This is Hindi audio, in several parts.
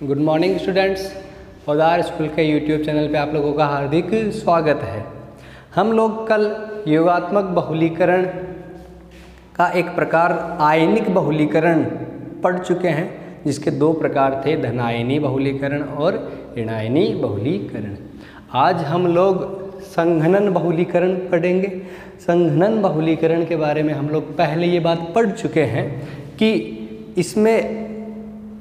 Good morning students. औजार स्कूल के यूट्यूब चैनल पे आप लोगों का हार्दिक स्वागत है। हम लोग कल योगात्मक बहुलीकरण का एक प्रकार आयनिक बहुलीकरण पढ़ चुके हैं, जिसके दो प्रकार थे, धनायनी बहुलीकरण और ऋणायनी बहुलीकरण। आज हम लोग संघनन बहुलीकरण पढ़ेंगे। संघनन बहुलीकरण के बारे में हम लोग पहले ये बात पढ़ चुके हैं कि इसमें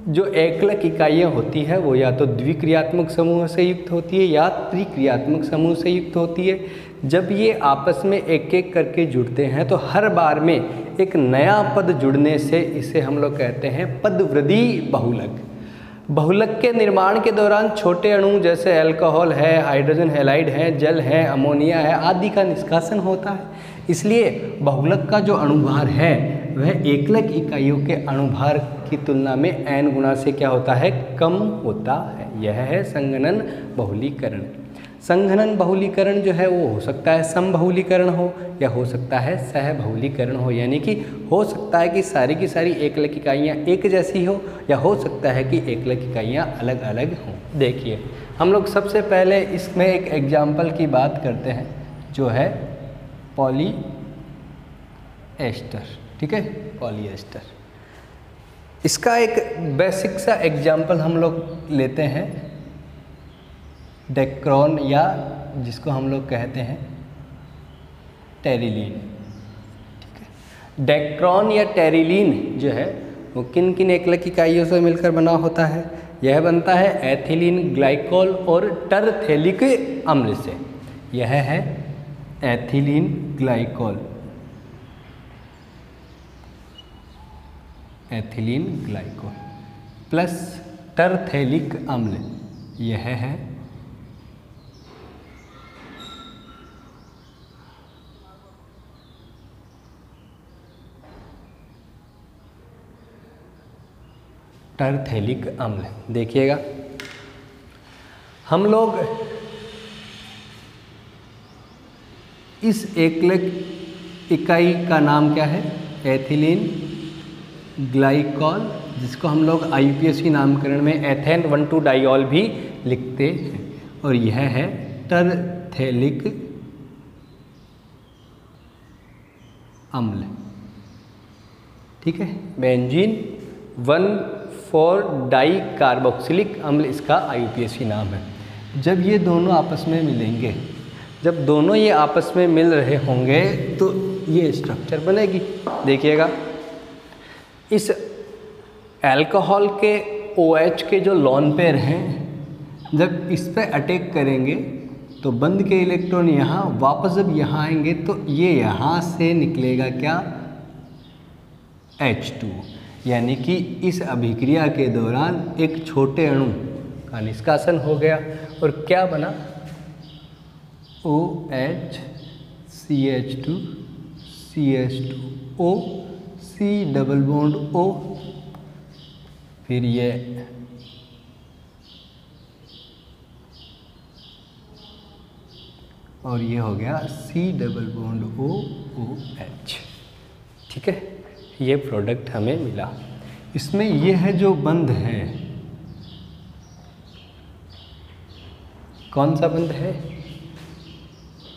जो एकलक इकाइयाँ होती है वो या तो द्विक्रियात्मक समूह से युक्त होती है या त्रिक्रियात्मक समूह से युक्त होती है। जब ये आपस में एक एक करके जुड़ते हैं तो हर बार में एक नया पद जुड़ने से इसे हम लोग कहते हैं पदवृद्धि बहुलक। बहुलक के निर्माण के दौरान छोटे अणु जैसे अल्कोहल है, हाइड्रोजन हैलाइड है, जल है, अमोनिया है आदि का निष्कासन होता है। इसलिए बहुलक का जो अणुभार है वह एकलक इकाइयों के अणुभार की तुलना में n गुना से क्या होता है, कम होता है। यह है संघनन बहुलीकरण। संघनन बहुलीकरण जो है वो हो सकता है समबहुलीकरण हो या हो सकता है सहबहुलीकरण हो, यानी कि हो सकता है कि सारी की सारी एकलक इकाइयाँ एक जैसी हो या हो सकता है कि एकलक इकाइयाँ अलग अलग हों। देखिए हम लोग सबसे पहले इसमें एक एग्जाम्पल की बात करते हैं जो है पॉलीएस्टर। ठीक है, पॉलीएस्टर। इसका एक बेसिक सा एग्जाम्पल हम लोग लेते हैं डेक्रोन, या जिसको हम लोग कहते हैं टेरिलीन। ठीक है, डेक्रोन या टेरिलीन जो है वो किन किन एकलक इकाइयों से मिलकर बना होता है? यह बनता है एथिलीन ग्लाइकोल और टरथेलिक अम्ल से। यह है ethylene glycol, ethylene glycol plus terephthalic अम्ल। यह है टरथेलिक अम्ल। देखिएगा हम लोग इस एकलक इकाई का नाम क्या है? एथिलीन ग्लाइकोल, जिसको हम लोग IUPAC नामकरण में एथेन 1,2 डाइऑल भी लिखते हैं। और यह है टरथेलिक अम्ल। ठीक है, बेंजीन 1,4 डाई कार्बोक्सिलिक अम्ल इसका IUPAC नाम है। जब ये दोनों आपस में मिलेंगे, जब दोनों ये आपस में मिल रहे होंगे तो ये स्ट्रक्चर बनेगी। देखिएगा इस अल्कोहल के OH के जो लोन पेयर हैं, जब इस पे अटैक करेंगे तो बंद के इलेक्ट्रॉन यहाँ, वापस जब यहाँ आएंगे तो ये यहाँ से निकलेगा क्या? H2। यानी कि इस अभिक्रिया के दौरान एक छोटे अणु का निष्कासन हो गया और क्या बना? OH CH2 CH2O C double bond O, फिर ये और ये हो गया C double bond O OH। ठीक है, ये प्रोडक्ट हमें मिला। इसमें ये है जो बंध है, कौन सा बंध है?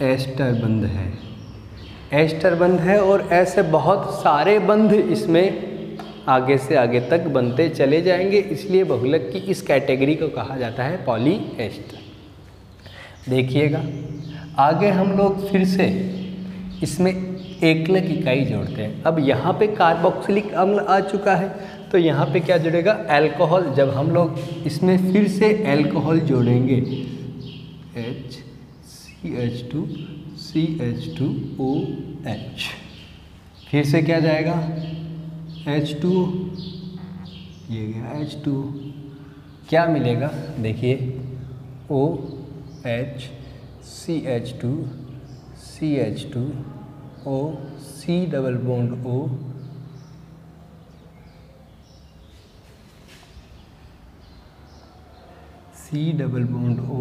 एस्टर बंध है। एस्टर बंध है और ऐसे बहुत सारे बंध इसमें आगे से आगे तक बनते चले जाएंगे, इसलिए बहुलक की इस कैटेगरी को कहा जाता है पॉलीएस्टर। देखिएगा आगे हम लोग फिर से इसमें एकलक इकाई जोड़ते हैं। अब यहाँ पे कार्बोक्सिलिक अम्ल आ चुका है तो यहाँ पे क्या जुड़ेगा? अल्कोहल। जब हम लोग इसमें फिर से अल्कोहल जोड़ेंगे HCH2 CH2OH, फिर से क्या जाएगा? H2, ये गया H2, क्या मिलेगा? देखिए OH CH2 CH2O C double bond O, C double bond O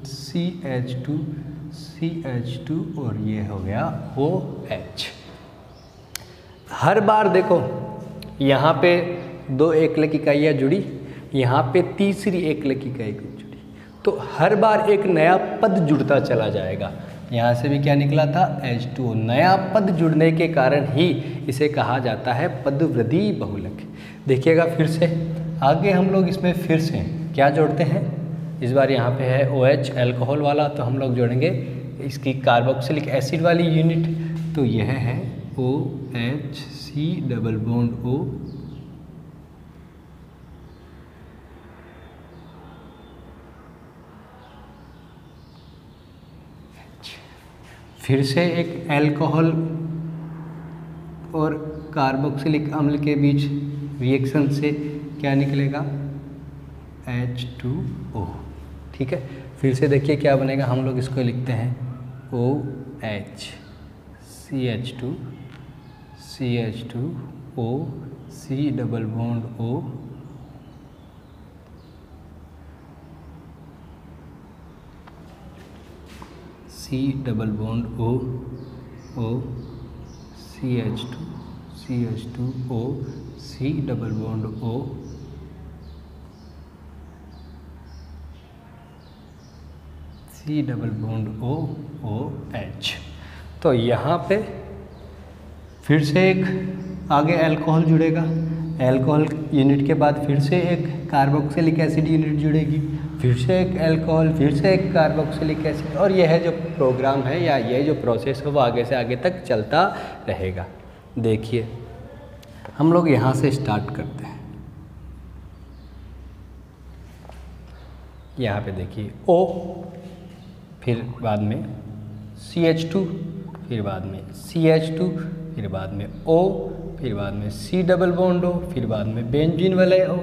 CH2 CH2 और ये हो गया OH। हर बार देखो यहाँ पे दो एकलक इकाइयाँ जुड़ी, यहाँ पे तीसरी एकलक इकाई जुड़ी, तो हर बार एक नया पद जुड़ता चला जाएगा। यहाँ से भी क्या निकला था, H2O। नया पद जुड़ने के कारण ही इसे कहा जाता है पदवृद्धि बहुलक। देखिएगा फिर से आगे हम लोग इसमें फिर से क्या जोड़ते हैं, इस बार यहाँ पे है OH अल्कोहल वाला, तो हम लोग जोड़ेंगे इसकी कार्बोक्सिलिक एसिड वाली यूनिट, तो यह है OHC डबल बॉन्ड O, फिर से एक अल्कोहल और कार्बोक्सिलिक अम्ल के बीच रिएक्शन से क्या निकलेगा, H2O। ठीक है, फिर से देखिए क्या बनेगा, हम लोग इसको लिखते हैं OH CH2 CH2O C double bond O C double bond O O CH2 CH2O C double bond O C double bond O OH। तो यहाँ पे फिर से एक आगे अल्कोहल जुड़ेगा, अल्कोहल यूनिट के बाद फिर से एक कार्बोक्सिलिक एसिड यूनिट जुड़ेगी, फिर से एक अल्कोहल, फिर से एक कार्बोक्सिलिक एसिड, और यह जो प्रोग्राम है या यह जो प्रोसेस है वो आगे से आगे तक चलता रहेगा। देखिए हम लोग यहाँ से स्टार्ट करते हैं, यहाँ पे देखिए O, फिर बाद में CH2, फिर बाद में CH2, फिर बाद में O, फिर बाद में C डबल बॉन्ड O, फिर बाद में बेंजीन वाले O,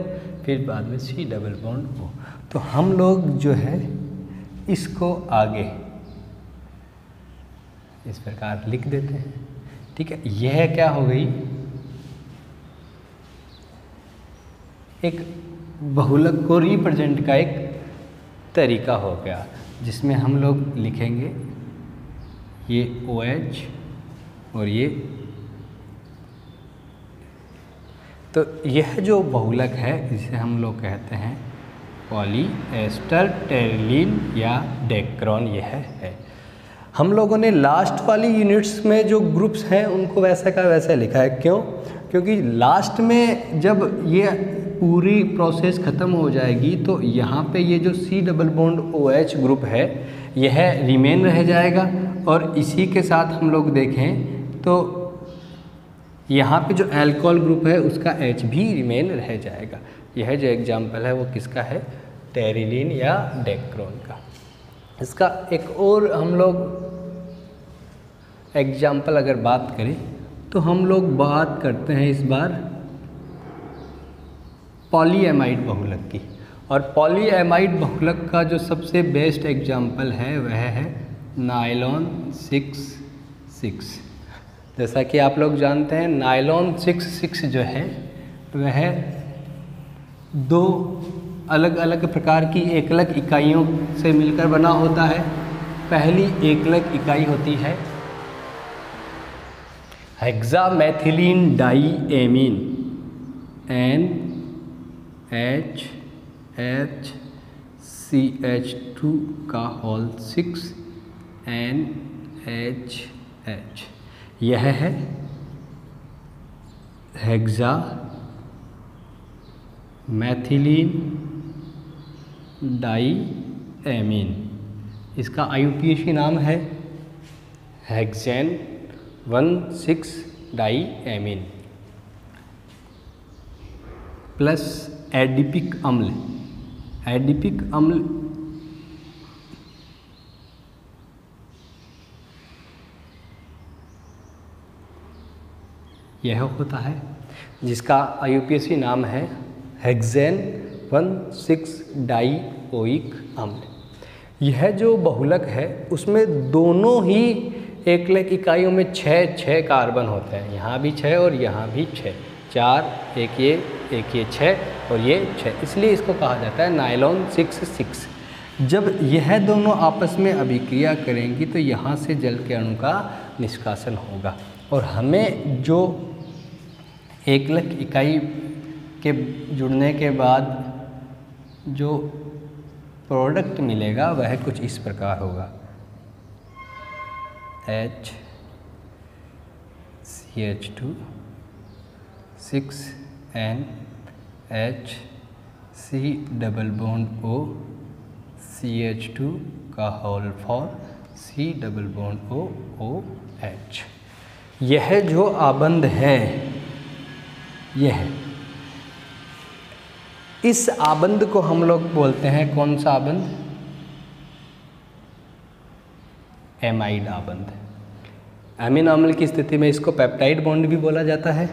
फिर बाद में C डबल बॉन्ड O। तो हम लोग जो है इसको आगे इस प्रकार लिख देते हैं। ठीक है, यह क्या हो गई, एक बहुलक को रिप्रेजेंट का एक तरीका हो गया, जिसमें हम लोग लिखेंगे ये OH और ये, तो यह जो बहुलक है इसे हम लोग कहते हैं पॉलीएस्टर टेरिलीन या डेक्रोन। यह है, हम लोगों ने लास्ट वाली यूनिट्स में जो ग्रुप्स हैं उनको वैसा का वैसा लिखा है। क्यों? क्योंकि लास्ट में जब ये पूरी प्रोसेस ख़त्म हो जाएगी तो यहाँ पे ये जो C double bond OH group है यह रिमेन रह जाएगा, और इसी के साथ हम लोग देखें तो यहाँ पे जो अल्कोहल ग्रुप है उसका H भी रिमेन रह जाएगा। यह जो एग्जाम्पल है वो किसका है, टेरिलीन या डेक्रोन का। इसका एक और हम लोग एग्जाम्पल अगर बात करें तो हम लोग बात करते हैं इस बार पॉलीएमाइड बहुलक की, और पॉलीएमाइड बहुलक का जो सबसे बेस्ट एग्जाम्पल है वह है नायलॉन 6,6। जैसा कि आप लोग जानते हैं नायलॉन 6,6 जो है वह दो अलग अलग प्रकार की एकलक इकाइयों से मिलकर बना होता है। पहली एकलक इकाई होती है हेक्सामेथिलीन डाईएमीन NHCH2 का होल 6 NHH। यह है हेक्सामेथिलीन डाईएमीन। इसका IUPAC नाम है हेक्सेन 1,6 डाईएमीन प्लस एडिपिक अम्ल। एडिपिक अम्ल यह होता है जिसका IUPAC नाम है हेक्सेन 1,6 डाईओइक अम्ल। यह जो बहुलक है उसमें दोनों ही एकलक इकाइयों में 6 कार्बन होते हैं, यहाँ भी 6 और यहाँ भी 6, 4, एक ये 6 और ये 6, इसलिए इसको कहा जाता है नायलॉन 6,6। जब यह दोनों आपस में अभिक्रिया करेंगी तो यहाँ से जल के अणु का निष्कासन होगा, और हमें जो एकलक इकाई के जुड़ने के बाद जो प्रोडक्ट मिलेगा वह कुछ इस प्रकार होगा, HCH2 6NH C double bond O CH2 का whole four C double bond O OH। यह जो आबंध है, यह इस आबंध को हम लोग बोलते हैं कौन सा आबंध? एमाइड आबंध। अमीनो अम्ल की स्थिति में इसको पेप्टाइड बॉन्ड भी बोला जाता है।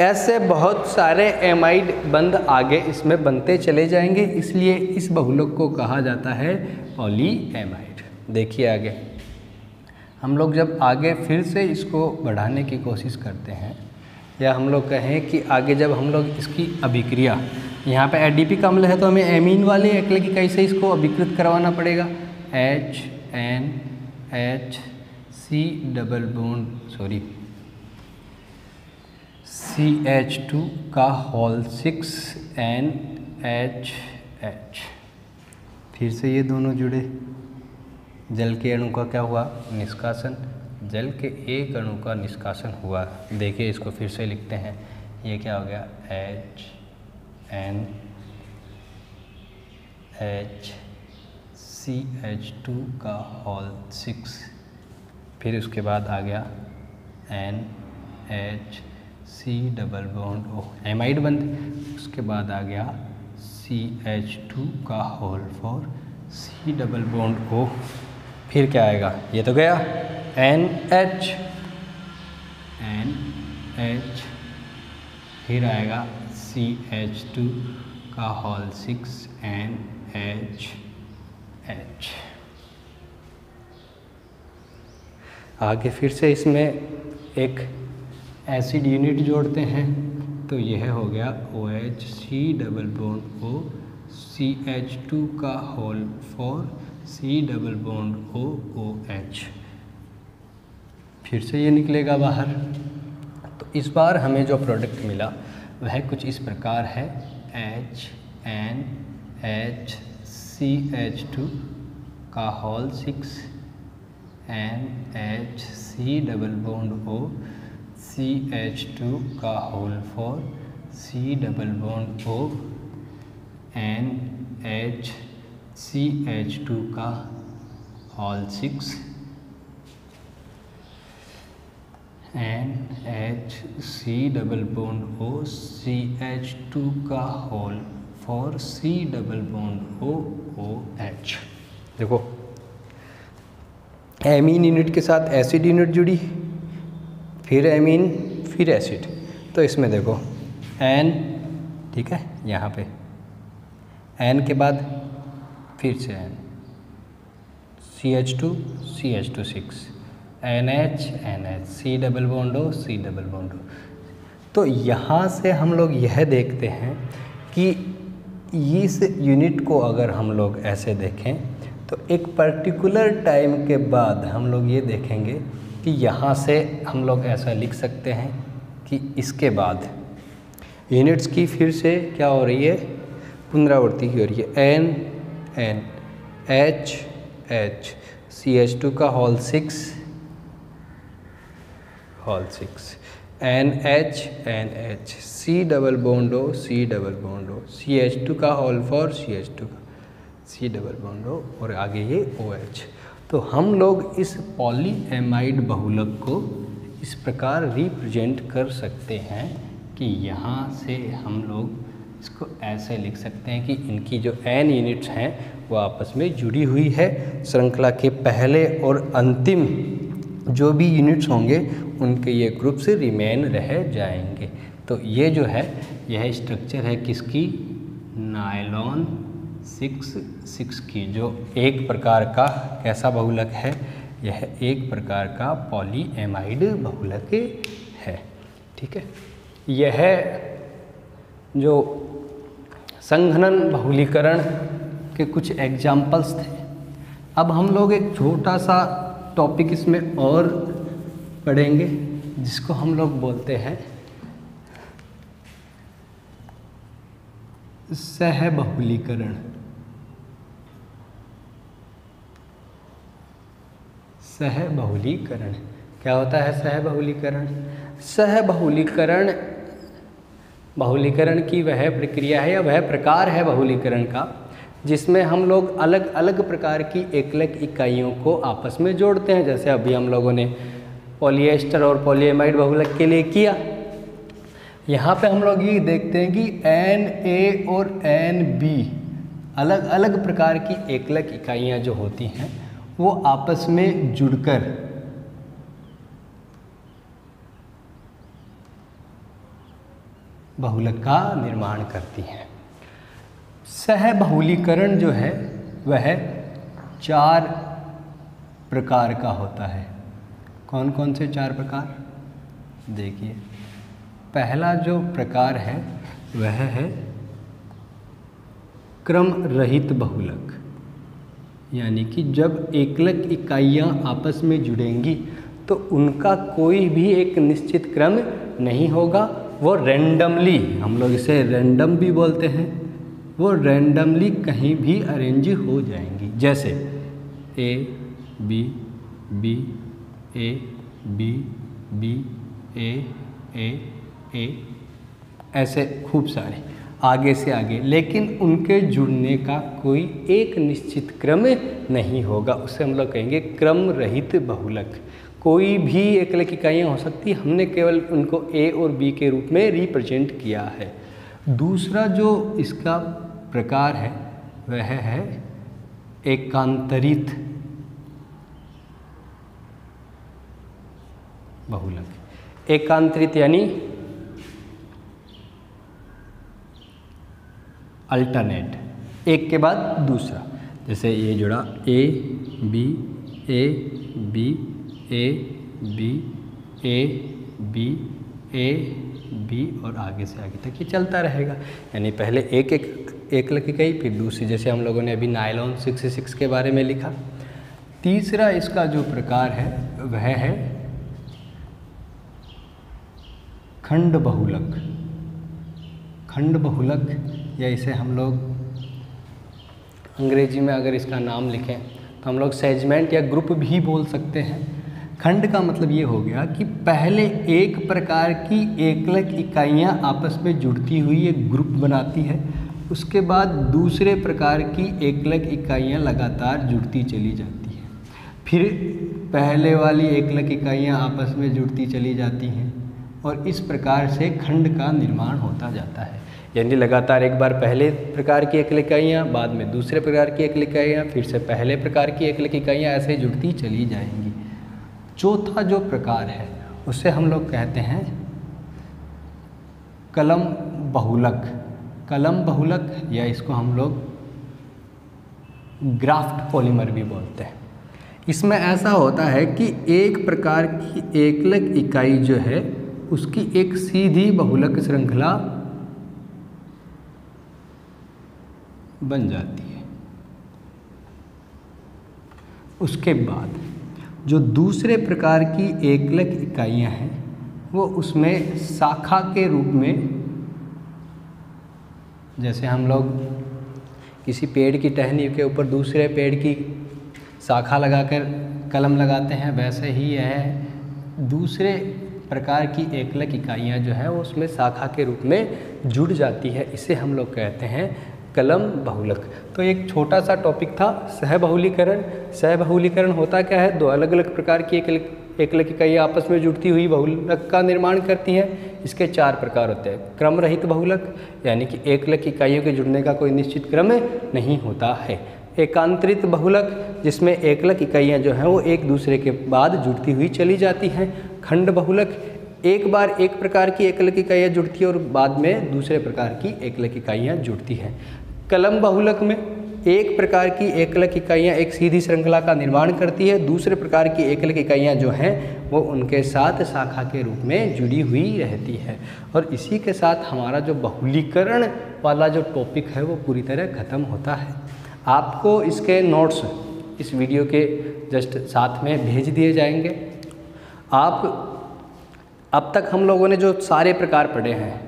ऐसे बहुत सारे एमाइड बंध आगे इसमें बनते चले जाएंगे, इसलिए इस बहुलक को कहा जाता है पॉलीएमाइड। देखिए आगे हम लोग जब आगे फिर से इसको बढ़ाने की कोशिश करते हैं, या हम लोग कहें कि आगे जब हम लोग इसकी अभिक्रिया, यहाँ पे एडीपी का अम्ल है तो हमें एमीन वाले एक्लेकिक से इसको अभिकृत करवाना पड़ेगा। HNH डबल बॉन्ड CH2 का होल 6NHH। फिर से ये दोनों जुड़े, जल के अणु का क्या हुआ? निष्कासन। जल के एक अणु का निष्कासन हुआ। देखिए इसको फिर से लिखते हैं, ये क्या हो गया? HNHCH2 का होल 6, फिर उसके बाद आ गया NHC double bond O, amide bond. उसके बाद आ गया CH2 का whole four C double bond O। फिर क्या आएगा? ये तो गया NH, फिर आएगा CH2 का होल 6NH। आगे फिर से इसमें एक एसिड यूनिट जोड़ते हैं, तो यह हो गया OHC double bond O CH2 का whole four C double bond O OH। फिर से ये निकलेगा बाहर। तो इस बार हमें जो प्रोडक्ट मिला वह कुछ इस प्रकार है, HNHCH2 का whole 6NHC double bond O CH2 का whole four C double bond O NHCH2 का whole 6 NHC double bond O CH2 का whole four C double bond O OH। देखो एमीन यूनिट के साथ एसिड यूनिट जुड़ी, फिर एमीन, फिर एसिड। तो इसमें देखो N, ठीक है, यहाँ पे N के बाद फिर से N, CH2 CH2 6 NH NH C double bond O C double bond O। तो यहाँ से हम लोग यह देखते हैं कि इस यूनिट को अगर हम लोग ऐसे देखें तो एक पर्टिकुलर टाइम के बाद हम लोग ये देखेंगे कि यहाँ से हम लोग ऐसा लिख सकते हैं कि इसके बाद यूनिट्स की फिर से क्या हो रही है? पुनरावृत्ति की हो रही है। N N H H CH2 का whole 6 NH NH C double bond O C double bond O CH2 का होल फॉर CH2 का C डबल बॉन्ड O और आगे ये OH। तो हम लोग इस पॉलीएमाइड बहुलक को इस प्रकार रिप्रेजेंट कर सकते हैं कि यहाँ से हम लोग इसको ऐसे लिख सकते हैं कि इनकी जो N यूनिट्स हैं वो आपस में जुड़ी हुई है। श्रृंखला के पहले और अंतिम जो भी यूनिट्स होंगे उनके ये ग्रुप्स रिमेन रह जाएंगे। तो ये जो है यह स्ट्रक्चर है किसकी? नायलॉन 6 की, जो एक प्रकार का कैसा बहुलक है? यह एक प्रकार का पॉलीएमाइड बहुलक है। ठीक है, यह जो संघनन बहुलीकरण के कुछ एग्जाम्पल्स थे। अब हम लोग एक छोटा सा टॉपिक इसमें और पढ़ेंगे जिसको हम लोग बोलते हैं सहबहुलीकरण। सहबहुलीकरण क्या होता है? सहबहुलीकरण, सहबहुलीकरण बहुलीकरण की वह प्रक्रिया है या वह प्रकार है बहुलीकरण का जिसमें हम लोग अलग अलग प्रकार की एकलक इकाइयों को आपस में जोड़ते हैं। जैसे अभी हम लोगों ने पॉलीएस्टर और पॉलीएमाइड बहुलक के लिए किया। यहाँ पे हम लोग ये देखते हैं कि Na और Nb अलग अलग प्रकार की एकलक इकाइयाँ जो होती हैं वो आपस में जुड़कर बहुलक का निर्माण करती हैं। सहबहुलीकरण जो है वह 4 प्रकार का होता है। कौन कौन से 4 प्रकार? देखिए, पहला जो प्रकार है वह है क्रम रहित बहुलक, यानी कि जब एकलक इकाइयाँ आपस में जुड़ेंगी तो उनका कोई भी एक निश्चित क्रम नहीं होगा, वो रैंडमली, हम लोग इसे रैंडम भी बोलते हैं, वो रैंडमली कहीं भी अरेंज हो जाएंगी। जैसे A B B A B B A ऐसे खूब सारे आगे से आगे, लेकिन उनके जुड़ने का कोई एक निश्चित क्रम नहीं होगा। उसे हम लोग कहेंगे क्रम रहित बहुलक। कोई भी एकलक इकाइयाँ हो सकती, हमने केवल उनको ए और बी के रूप में रिप्रेजेंट किया है। दूसरा जो इसका प्रकार है वह है एकांतरित बहुलक। एकांतरित यानी अल्टरनेट, एक के बाद दूसरा। जैसे ये जुड़ा A B A B A B A B A B और आगे से आगे तक ये चलता रहेगा। यानी पहले एक एकलक इकाई, फिर दूसरी, जैसे हम लोगों ने अभी नायलॉन 66 के बारे में लिखा। तीसरा इसका जो प्रकार है वह है खंड बहुलक। खंड बहुलक, या इसे हम लोग अंग्रेजी में अगर इसका नाम लिखें तो हम लोग सेगमेंट या ग्रुप भी बोल सकते हैं। खंड का मतलब ये हो गया कि पहले एक प्रकार की एकलक इकाइयाँ आपस में जुड़ती हुई एक ग्रुप बनाती है, उसके बाद दूसरे प्रकार की एकलक इकाइयाँ लगातार जुड़ती चली जाती हैं, फिर पहले वाली एकलक इकाइयाँ आपस में जुड़ती चली जाती हैं और इस प्रकार से खंड का निर्माण होता जाता है। यानी लगातार एक बार पहले प्रकार की एकलक इकाइयाँ, बाद में दूसरे प्रकार की एकलक इकाइयाँ, फिर से पहले प्रकार की एकलक इकाइयाँ ऐसे जुड़ती चली जाएंगी। चौथा जो प्रकार है उसे हम लोग कहते हैं कलम बहुलक। कलम बहुलक, या इसको हम लोग ग्राफ्ट पॉलीमर भी बोलते हैं। इसमें ऐसा होता है कि एक प्रकार की एकलक इकाई जो है उसकी एक सीधी बहुलक श्रृंखला बन जाती है। उसके बाद जो दूसरे प्रकार की एकलक इकाइयाँ हैं वो उसमें शाखा के रूप में, जैसे हम लोग किसी पेड़ की टहनी के ऊपर दूसरे पेड़ की शाखा लगाकर कलम लगाते हैं, वैसे ही यह दूसरे प्रकार की एकलक इकाइयाँ जो है वो उसमें शाखा के रूप में जुड़ जाती है। इसे हम लोग कहते हैं कलम बहुलक। तो एक छोटा सा टॉपिक था सहबहुलीकरण। सहबहुलीकरण होता क्या है? दो अलग अलग प्रकार की एकलक इकाइयाँ आपस में जुड़ती हुई बहुलक का निर्माण करती हैं। इसके 4 प्रकार होते हैं। क्रम रहित बहुलक, यानी कि एकलक इकाइयों के जुड़ने का कोई निश्चित क्रम नहीं होता है। एकांतरित बहुलक, जिसमें एकलक इकाइयाँ जो हैं वो एक दूसरे के बाद जुड़ती हुई चली जाती हैं। खंड बहुलक, एक बार एक प्रकार की एकलक इकाइयाँ जुड़ती है और बाद में दूसरे प्रकार की एकलक इकाइयाँ जुड़ती हैं। कलम बहुलक में एक प्रकार की एकलक इकाइयाँ एक सीधी श्रृंखला का निर्माण करती है, दूसरे प्रकार की एकलक इकाइयाँ जो हैं वो उनके साथ शाखा के रूप में जुड़ी हुई रहती है। और इसी के साथ हमारा जो बहुलीकरण वाला जो टॉपिक है वो पूरी तरह ख़त्म होता है। आपको इसके नोट्स इस वीडियो के जस्ट साथ में भेज दिए जाएंगे। आप अब तक हम लोगों ने जो सारे प्रकार पढ़े हैं,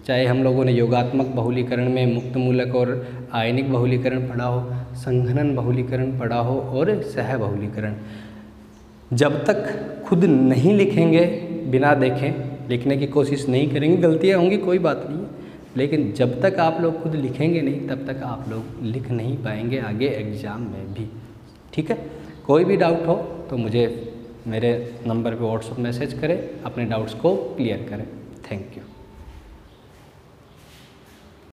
चाहे हम लोगों ने योगात्मक बहुलीकरण में मुक्त मूलक और आयनिक बहुलीकरण पढ़ा हो, संघनन बहुलीकरण पढ़ा हो और सह बहुलीकरण, जब तक खुद नहीं लिखेंगे, बिना देखें लिखने की कोशिश नहीं करेंगे, गलतियाँ होंगी कोई बात नहीं है, लेकिन जब तक आप लोग खुद लिखेंगे नहीं तब तक आप लोग लिख नहीं पाएंगे आगे एग्ज़ाम में भी। ठीक है, कोई भी डाउट हो तो मुझे मेरे नंबर पे व्हाट्सएप मैसेज करें, अपने डाउट्स को क्लियर करें। Thank you.